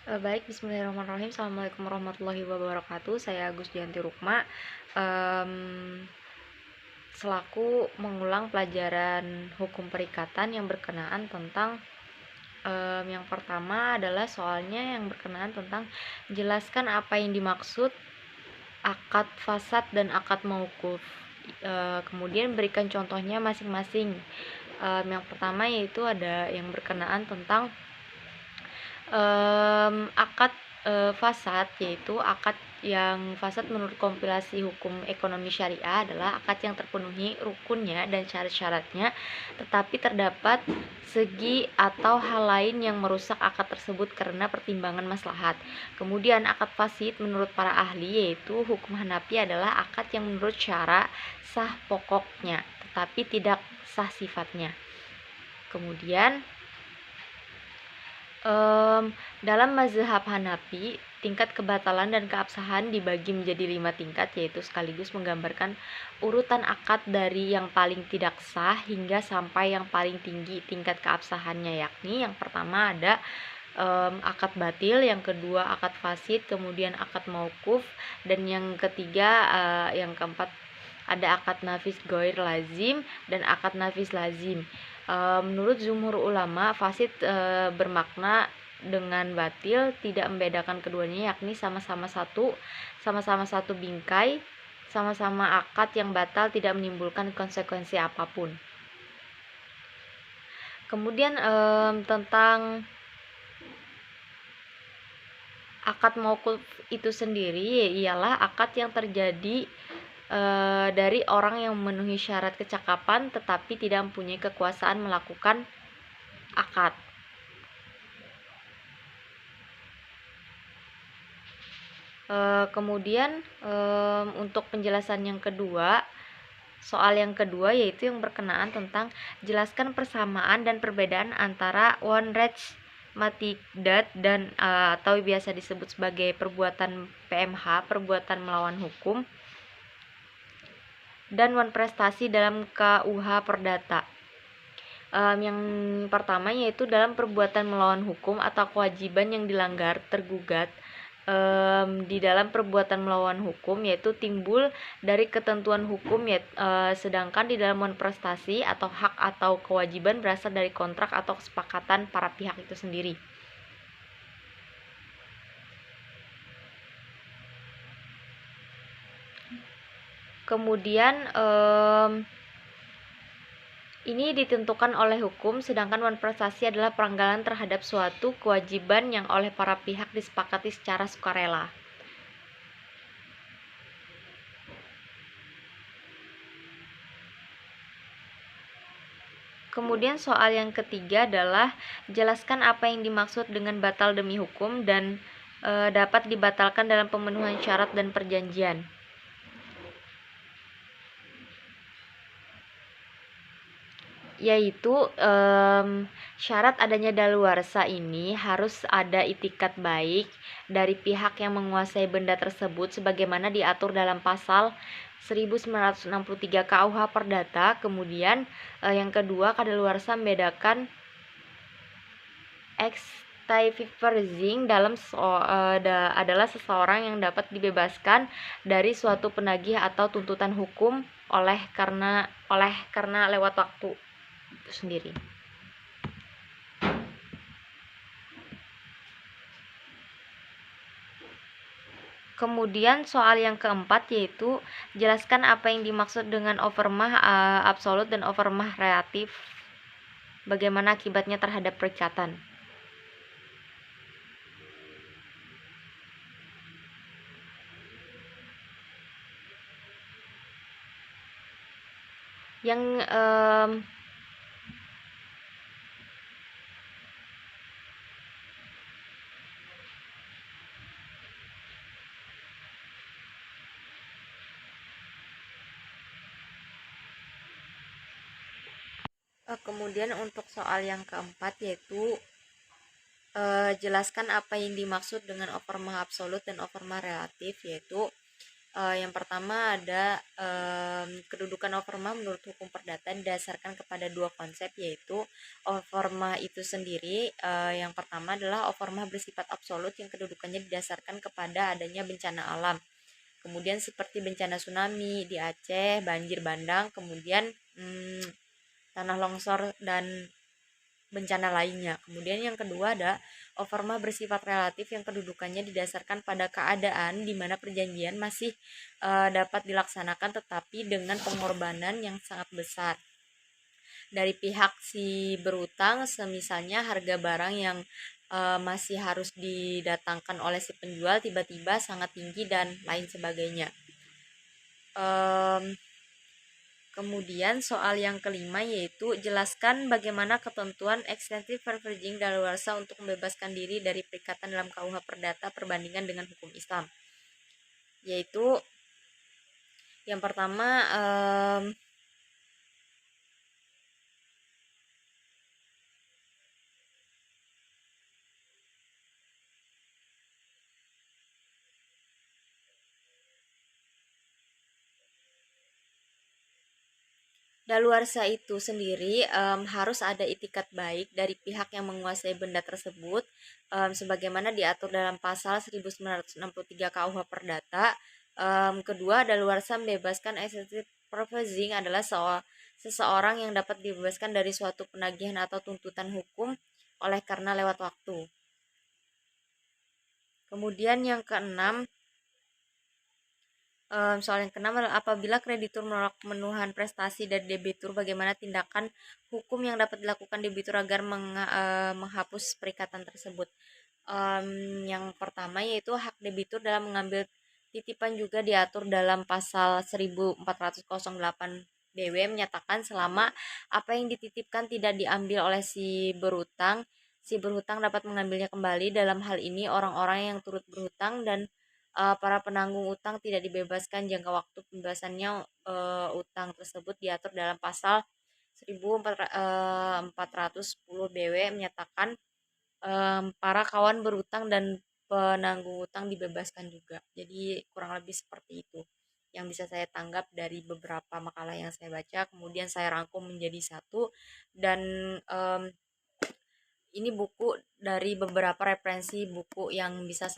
Baik, bismillahirrahmanirrahim. Assalamualaikum warahmatullahi wabarakatuh. Saya Agus Dianti Rukma, em, selaku mengulang pelajaran hukum perikatan yang berkenaan tentang yang pertama adalah soalnya yang berkenaan tentang jelaskan apa yang dimaksud akad fasad dan akad mauquf. Kemudian berikan contohnya masing-masing. Yang pertama yaitu ada yang berkenaan tentang akad fasad, yaitu akad yang fasad menurut kompilasi hukum ekonomi syariah adalah akad yang terpenuhi rukunnya dan syarat-syaratnya, tetapi terdapat segi atau hal lain yang merusak akad tersebut karena pertimbangan maslahat. Kemudian akad fasid menurut para ahli yaitu hukum Hanafi adalah akad yang menurut syara sah pokoknya tetapi tidak sah sifatnya. Kemudian dalam mazhab Hanafi, tingkat kebatalan dan keabsahan dibagi menjadi 5 tingkat, yaitu sekaligus menggambarkan urutan akad dari yang paling tidak sah hingga sampai yang paling tinggi tingkat keabsahannya, yakni yang pertama ada akad batil, yang kedua akad fasid, kemudian akad mauquf, dan yang ketiga yang keempat ada akad nafis goir lazim dan akad nafis lazim. Menurut jumhur ulama, fasid bermakna dengan batil, tidak membedakan keduanya, yakni sama-sama satu bingkai, sama-sama akad yang batal, tidak menimbulkan konsekuensi apapun. Kemudian tentang akad mauquf itu sendiri ialah akad yang terjadi dari orang yang memenuhi syarat kecakapan tetapi tidak mempunyai kekuasaan melakukan akad. Kemudian untuk penjelasan yang kedua, soal yang kedua yaitu yang berkenaan tentang jelaskan persamaan dan perbedaan antara one rage matidat dan atau biasa disebut sebagai perbuatan PMH, perbuatan melawan hukum, dan one prestasi dalam KUH Perdata. Yang pertama yaitu dalam perbuatan melawan hukum atau kewajiban yang dilanggar tergugat di dalam perbuatan melawan hukum yaitu timbul dari ketentuan hukum sedangkan di dalam one prestasi atau hak atau kewajiban berasal dari kontrak atau kesepakatan para pihak itu sendiri. Kemudian ini ditentukan oleh hukum, sedangkan one prestasi adalah pelanggaran terhadap suatu kewajiban yang oleh para pihak disepakati secara sukarela. Kemudian soal yang ketiga adalah jelaskan apa yang dimaksud dengan batal demi hukum dan dapat dibatalkan dalam pemenuhan syarat dan perjanjian. Yaitu syarat adanya daluarsa ini harus ada itikat baik dari pihak yang menguasai benda tersebut sebagaimana diatur dalam pasal 1963 KUH Perdata. Kemudian yang kedua, kadaluarsa membedakan extravaging dalam adalah seseorang yang dapat dibebaskan dari suatu penagih atau tuntutan hukum oleh karena lewat waktu itu sendiri. Kemudian soal yang keempat yaitu jelaskan apa yang dimaksud dengan overmah absolut dan overmah relatif. Bagaimana akibatnya terhadap perikatan. Yang kemudian untuk soal yang keempat yaitu jelaskan apa yang dimaksud dengan overmah absolut dan overmah relatif, yaitu Yang pertama ada kedudukan oforma menurut hukum perdata didasarkan kepada dua konsep, yaitu oforma itu sendiri. Yang pertama adalah oforma bersifat absolut yang kedudukannya didasarkan kepada adanya bencana alam. Kemudian seperti bencana tsunami di Aceh, banjir bandang, kemudian tanah longsor dan bencana lainnya. Kemudian yang kedua ada oforma bersifat relatif yang kedudukannya didasarkan pada keadaan di mana perjanjian masih dapat dilaksanakan tetapi dengan pengorbanan yang sangat besar dari pihak si berutang, semisalnya harga barang yang masih harus didatangkan oleh si penjual tiba-tiba sangat tinggi dan lain sebagainya. Kemudian soal yang kelima yaitu jelaskan bagaimana ketentuan extensive privileging daluarsa untuk membebaskan diri dari perikatan dalam KUH Perdata perbandingan dengan hukum Islam. Yaitu yang pertama daluarsa itu sendiri harus ada itikat baik dari pihak yang menguasai benda tersebut, sebagaimana diatur dalam pasal 1963 KUH Perdata. Kedua, daluarsa membebaskan excessive proposing adalah seseorang yang dapat dibebaskan dari suatu penagihan atau tuntutan hukum oleh karena lewat waktu. Kemudian yang keenam, soal yang keenam adalah apabila kreditur menolak pemenuhan prestasi dari debitur, bagaimana tindakan hukum yang dapat dilakukan debitur agar menghapus perikatan tersebut. Yang pertama yaitu hak debitur dalam mengambil titipan juga diatur dalam pasal 1408 BW, menyatakan selama apa yang dititipkan tidak diambil oleh si berhutang dapat mengambilnya kembali. Dalam hal ini orang-orang yang turut berhutang dan para penanggung utang tidak dibebaskan. Jangka waktu pembebasannya utang tersebut diatur dalam pasal 1410 BW, menyatakan para kawan berutang dan penanggung utang dibebaskan juga. Jadi kurang lebih seperti itu yang bisa saya tanggap dari beberapa makalah yang saya baca, kemudian saya rangkum menjadi satu. Dan ini buku dari beberapa referensi buku yang bisa saya